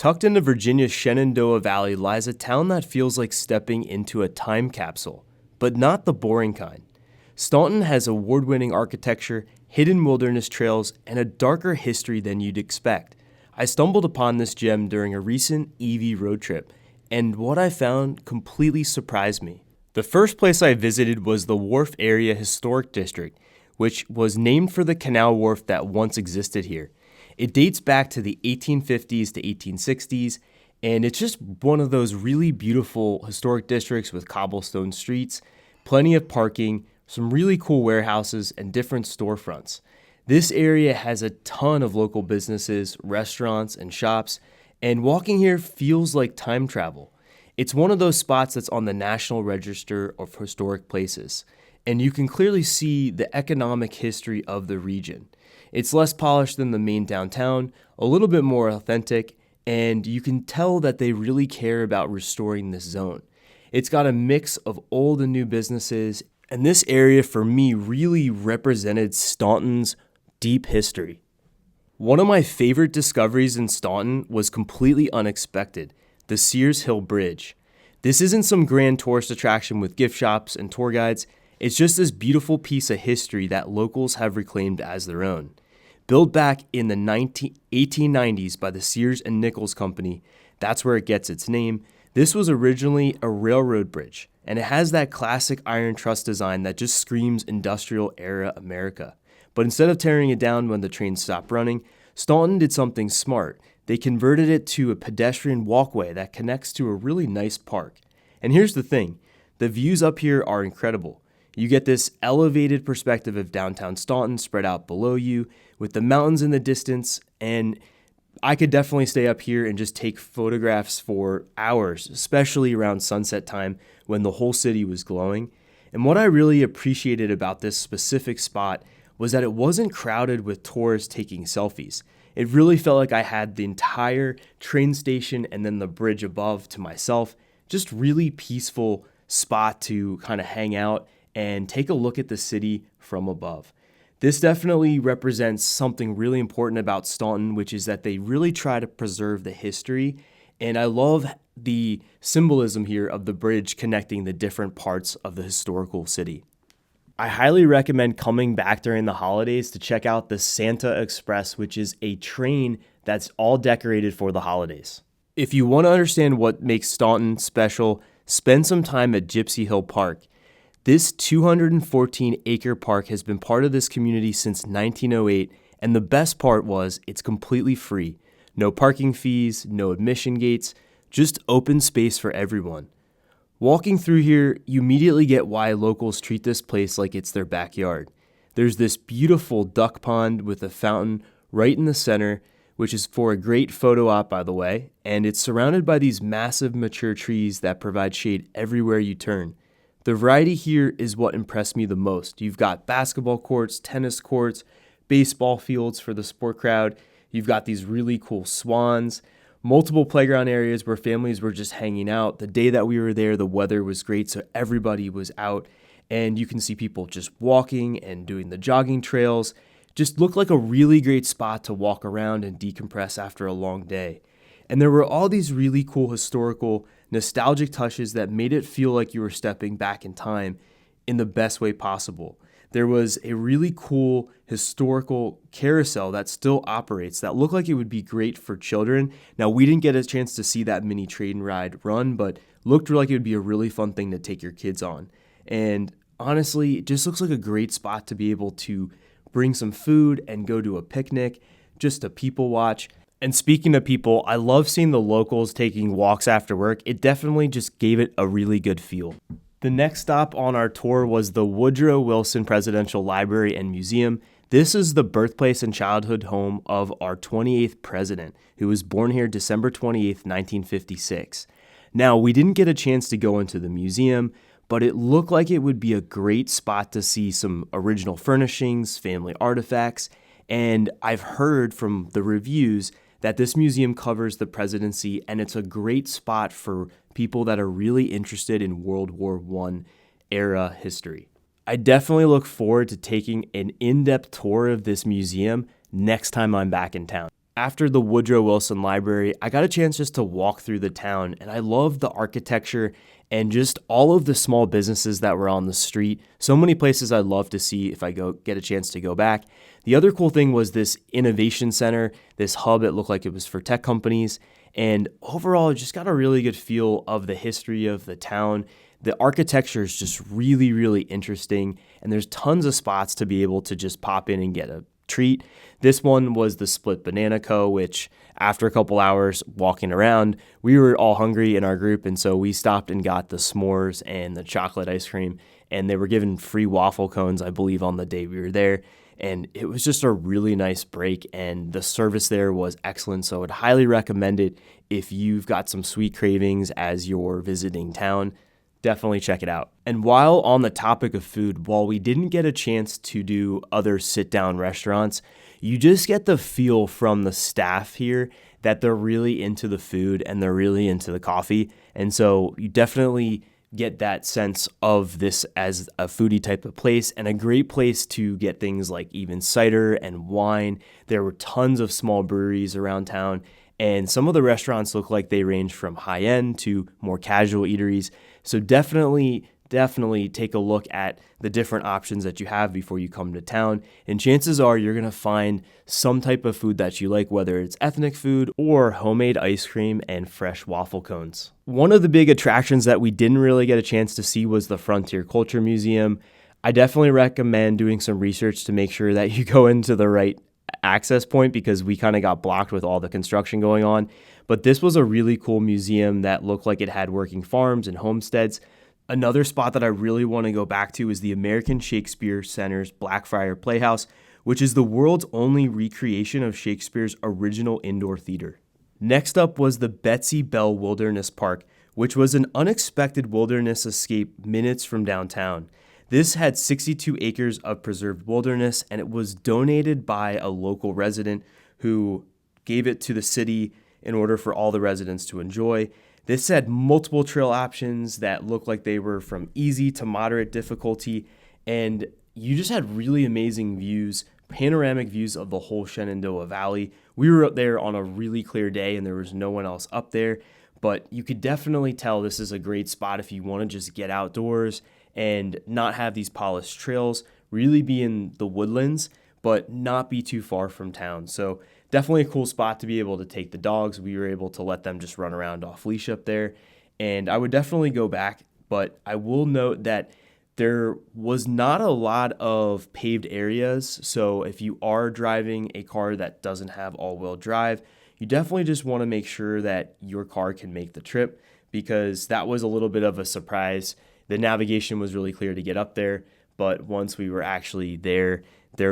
Tucked into Virginia's Shenandoah Valley lies a town that feels like stepping into a time capsule, but not the boring kind. Staunton has award-winning architecture, hidden wilderness trails, and a darker history than you'd expect. I stumbled upon this gem during a recent EV road trip, and what I found completely surprised me. The first place I visited was the Wharf Area Historic District, which was named for the canal wharf that once existed here. It dates back to the 1850s to 1860s, and it's just one of those really beautiful historic districts with cobblestone streets, plenty of parking, some really cool warehouses, and different storefronts. This area has a ton of local businesses, restaurants, and shops, and walking here feels like time travel. It's one of those spots that's on the National Register of Historic Places, and you can clearly see the economic history of the region. It's less polished than the main downtown, a little bit more authentic, and you can tell that they really care about restoring this zone. It's got a mix of old and new businesses, and this area for me really represented Staunton's deep history. One of my favorite discoveries in Staunton was completely unexpected, the Sears Hill Bridge. This isn't some grand tourist attraction with gift shops and tour guides. It's just this beautiful piece of history that locals have reclaimed as their own. Built back in the 1890s by the Sears and Nichols Company, that's where it gets its name. This was originally a railroad bridge, and it has that classic iron truss design that just screams industrial era America. But instead of tearing it down when the trains stopped running, Staunton did something smart. They converted it to a pedestrian walkway that connects to a really nice park. And here's the thing, the views up here are incredible. You get this elevated perspective of downtown Staunton spread out below you with the mountains in the distance, and I could definitely stay up here and just take photographs for hours, especially around sunset time when the whole city was glowing. And what I really appreciated about this specific spot was that it wasn't crowded with tourists taking selfies. It really felt like I had the entire train station and then the bridge above to myself, just really peaceful spot to kind of hang out and take a look at the city from above. This definitely represents something really important about Staunton, which is that they really try to preserve the history. And I love the symbolism here of the bridge connecting the different parts of the historical city. I highly recommend coming back during the holidays to check out the Santa Express, which is a train that's all decorated for the holidays. If you want to understand what makes Staunton special, spend some time at Gypsy Hill Park. This 214-acre park has been part of this community since 1908, and the best part was it's completely free. No parking fees, no admission gates, just open space for everyone. Walking through here, you immediately get why locals treat this place like it's their backyard. There's this beautiful duck pond with a fountain right in the center, which is for a great photo op, by the way, and it's surrounded by these massive mature trees that provide shade everywhere you turn. The variety here is what impressed me the most. You've got basketball courts, tennis courts, baseball fields for the sport crowd. You've got these really cool swans, multiple playground areas where families were just hanging out. The day that we were there, the weather was great, so everybody was out. And you can see people just walking and doing the jogging trails. Just looked like a really great spot to walk around and decompress after a long day. And there were all these really cool historical, nostalgic touches that made it feel like you were stepping back in time in the best way possible. There was a really cool historical carousel that still operates that looked like it would be great for children. Now, we didn't get a chance to see that mini train ride run, but looked like it would be a really fun thing to take your kids on. And honestly, it just looks like a great spot to be able to bring some food and go to a picnic, just to people watch. And speaking of people, I love seeing the locals taking walks after work. It definitely just gave it a really good feel. The next stop on our tour was the Woodrow Wilson Presidential Library and Museum. This is the birthplace and childhood home of our 28th president, who was born here December 28th, 1956. Now, we didn't get a chance to go into the museum, but it looked like it would be a great spot to see some original furnishings, family artifacts, and I've heard from the reviews that this museum covers the presidency, and it's a great spot for people that are really interested in World War I era history. I definitely look forward to taking an in-depth tour of this museum next time I'm back in town. After the Woodrow Wilson Library, I got a chance just to walk through the town, and I loved the architecture and just all of the small businesses that were on the street. So many places I'd love to see if I get a chance to go back. The other cool thing was this innovation center, this hub. It looked like it was for tech companies. And overall, I just got a really good feel of the history of the town. The architecture is just really, really interesting. And there's tons of spots to be able to just pop in and get a treat. This one was the Split Banana Co., which after a couple hours walking around, we were all hungry in our group, and so we stopped and got the s'mores and the chocolate ice cream, and they were given free waffle cones, I believe, on the day we were there, and it was just a really nice break, and the service there was excellent, so I would highly recommend it if you've got some sweet cravings as you're visiting town. Definitely check it out. And while on the topic of food, while we didn't get a chance to do other sit-down restaurants, you just get the feel from the staff here that they're really into the food and they're really into the coffee. And so you definitely get that sense of this as a foodie type of place and a great place to get things like even cider and wine. There were tons of small breweries around town, and some of the restaurants look like they range from high-end to more casual eateries. So definitely take a look at the different options that you have before you come to town. And chances are you're going to find some type of food that you like, whether it's ethnic food or homemade ice cream and fresh waffle cones. One of the big attractions that we didn't really get a chance to see was the Frontier Culture Museum. I definitely recommend doing some research to make sure that you go into the right access point because we kind of got blocked with all the construction going on. But this was a really cool museum that looked like it had working farms and homesteads. Another spot that I really want to go back to is the American Shakespeare Center's Blackfriar Playhouse, which is the world's only recreation of Shakespeare's original indoor theater. Next up was the Betsy Bell Wilderness Park, which was an unexpected wilderness escape minutes from downtown. This had 62 acres of preserved wilderness, and it was donated by a local resident who gave it to the city in order for all the residents to enjoy. This had multiple trail options that looked like they were from easy to moderate difficulty, and you just had really amazing views, panoramic views of the whole Shenandoah Valley. We were up there on a really clear day, and there was no one else up there, but you could definitely tell this is a great spot if you want to just get outdoors and not have these polished trails, really be in the woodlands, but not be too far from town. So definitely a cool spot to be able to take the dogs. We were able to let them just run around off leash up there, and I would definitely go back, but I will note that there was not a lot of paved areas. So if you are driving a car that doesn't have all-wheel drive, you definitely just want to make sure that your car can make the trip, because that was a little bit of a surprise. The navigation was really clear to get up there, but once we were actually there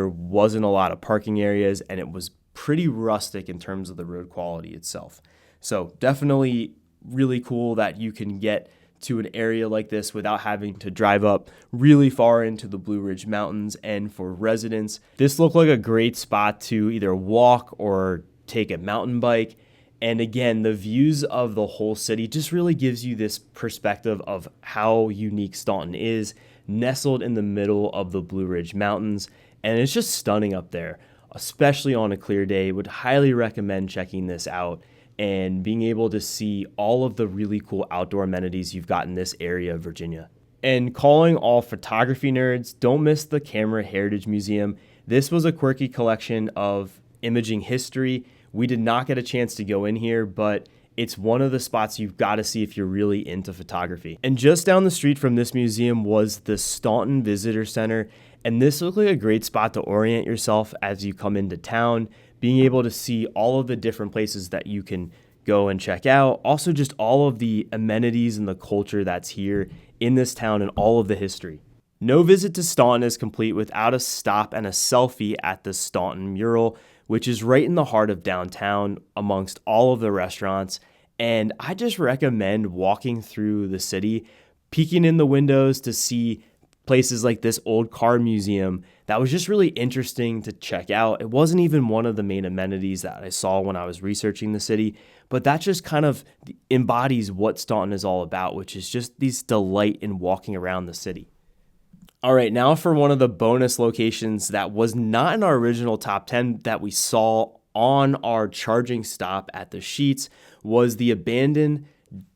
wasn't a lot of parking areas, and it was pretty rustic in terms of the road quality itself. So definitely really cool that you can get to an area like this without having to drive up really far into the Blue Ridge Mountains. And for residents, this looked like a great spot to either walk or take a mountain bike. And again, the views of the whole city just really gives you this perspective of how unique Staunton is, nestled in the middle of the Blue Ridge Mountains. And it's just stunning up there, especially on a clear day. Would highly recommend checking this out and being able to see all of the really cool outdoor amenities you've got in this area of Virginia. And calling all photography nerds, don't miss the Camera Heritage Museum. This was a quirky collection of imaging history. We did not get a chance to go in here, but it's one of the spots you've got to see if you're really into photography. And just down the street from this museum was the Staunton Visitor Center, and this looked like a great spot to orient yourself as you come into town, being able to see all of the different places that you can go and check out. Also, just all of the amenities and the culture that's here in this town and all of the history. No visit to Staunton is complete without a stop and a selfie at the Staunton mural, which is right in the heart of downtown amongst all of the restaurants. And I just recommend walking through the city, peeking in the windows to see places like this old car museum that was just really interesting to check out. It wasn't even one of the main amenities that I saw when I was researching the city, but that just kind of embodies what Staunton is all about, which is just this delight in walking around the city. All right, now for one of the bonus locations that was not in our original top 10 that we saw on our charging stop at the Sheets was the abandoned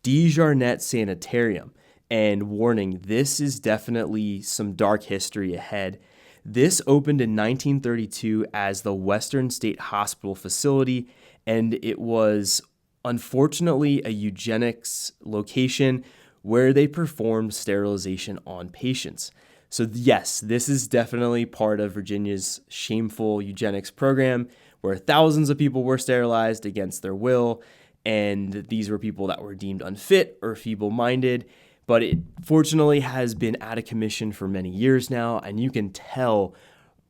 DeJarnette Sanitarium. And warning, this is definitely some dark history ahead. This opened in 1932 as the Western State Hospital facility, and it was unfortunately a eugenics location where they performed sterilization on patients. So yes, this is definitely part of Virginia's shameful eugenics program where thousands of people were sterilized against their will, and these were people that were deemed unfit or feeble-minded. But it fortunately has been out of commission for many years now, and you can tell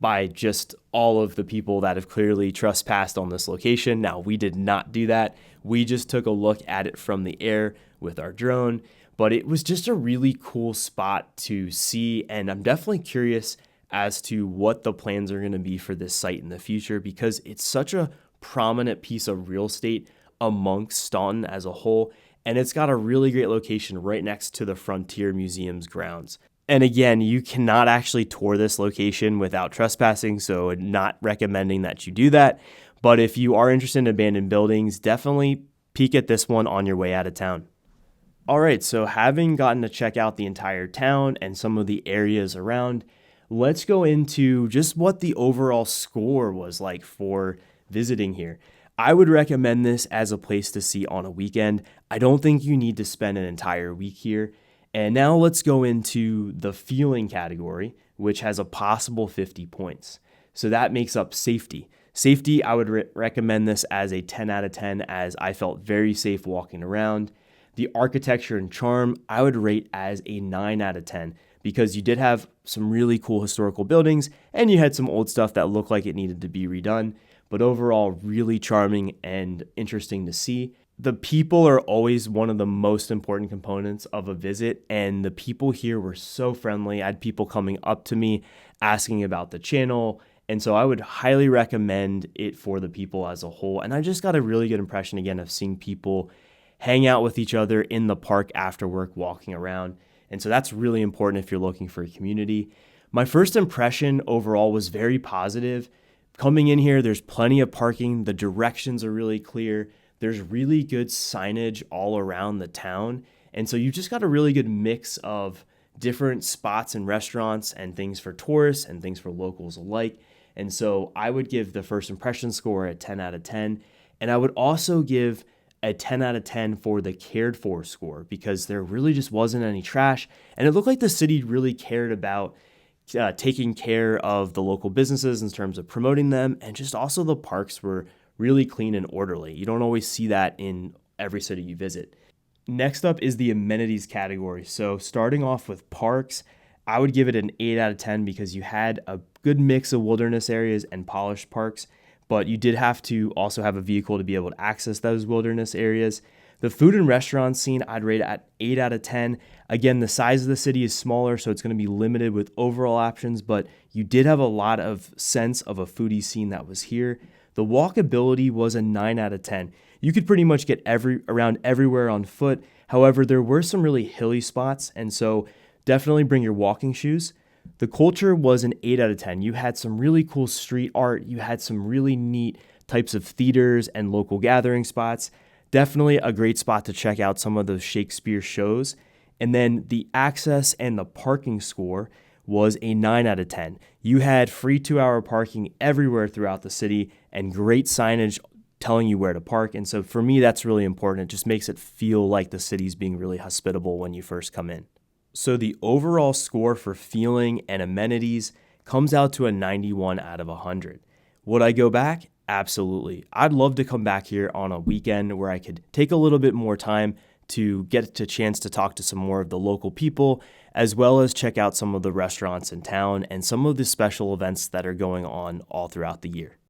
by just all of the people that have clearly trespassed on this location. Now, we did not do that. We just took a look at it from the air with our drone, but it was just a really cool spot to see, and I'm definitely curious as to what the plans are going to be for this site in the future because it's such a prominent piece of real estate amongst Staunton as a whole. And it's got a really great location right next to the Frontier Museum's grounds. And again, you cannot actually tour this location without trespassing, so not recommending that you do that. But if you are interested in abandoned buildings, definitely peek at this one on your way out of town. All right, so having gotten to check out the entire town and some of the areas around, let's go into just what the overall score was like for visiting here. I would recommend this as a place to see on a weekend. I don't think you need to spend an entire week here. And now let's go into the feeling category, which has a possible 50 points. So that makes up safety. Safety, I would recommend this as a 10 out of 10 as I felt very safe walking around. The architecture and charm, I would rate as a 9 out of 10 because you did have some really cool historical buildings and you had some old stuff that looked like it needed to be redone. But overall, really charming and interesting to see. The people are always one of the most important components of a visit, and the people here were so friendly. I had people coming up to me asking about the channel, and so I would highly recommend it for the people as a whole. And I just got a really good impression, again, of seeing people hang out with each other in the park after work, walking around. And so that's really important if you're looking for a community. My first impression overall was very positive. Coming in here, there's plenty of parking. The directions are really clear. There's really good signage all around the town. And so you've just got a really good mix of different spots and restaurants and things for tourists and things for locals alike. And so I would give the first impression score a 10 out of 10. And I would also give a 10 out of 10 for the cared for score because there really just wasn't any trash. And it looked like the city really cared about taking care of the local businesses in terms of promoting them, and just also the parks were really clean and orderly. You don't always see that in every city you visit. Next up is the amenities category. So starting off with parks, I would give it an 8 out of 10 because you had a good mix of wilderness areas and polished parks, but you did have to also have a vehicle to be able to access those wilderness areas. The food and restaurant scene, I'd rate at 8 out of 10. Again, the size of the city is smaller, so it's going to be limited with overall options, but you did have a lot of sense of a foodie scene that was here. The walkability was a 9 out of 10. You could pretty much get around everywhere on foot. However, there were some really hilly spots, and so definitely bring your walking shoes. The culture was an 8 out of 10. You had some really cool street art. You had some really neat types of theaters and local gathering spots. Definitely a great spot to check out some of those Shakespeare shows. And then the access and the parking score was a 9 out of 10. You had free 2-hour parking everywhere throughout the city and great signage telling you where to park. And so for me, that's really important. It just makes it feel like the city's being really hospitable when you first come in. So the overall score for feeling and amenities comes out to a 91 out of 100. Would I go back? Absolutely. I'd love to come back here on a weekend where I could take a little bit more time to get a chance to talk to some more of the local people, as well as check out some of the restaurants in town and some of the special events that are going on all throughout the year.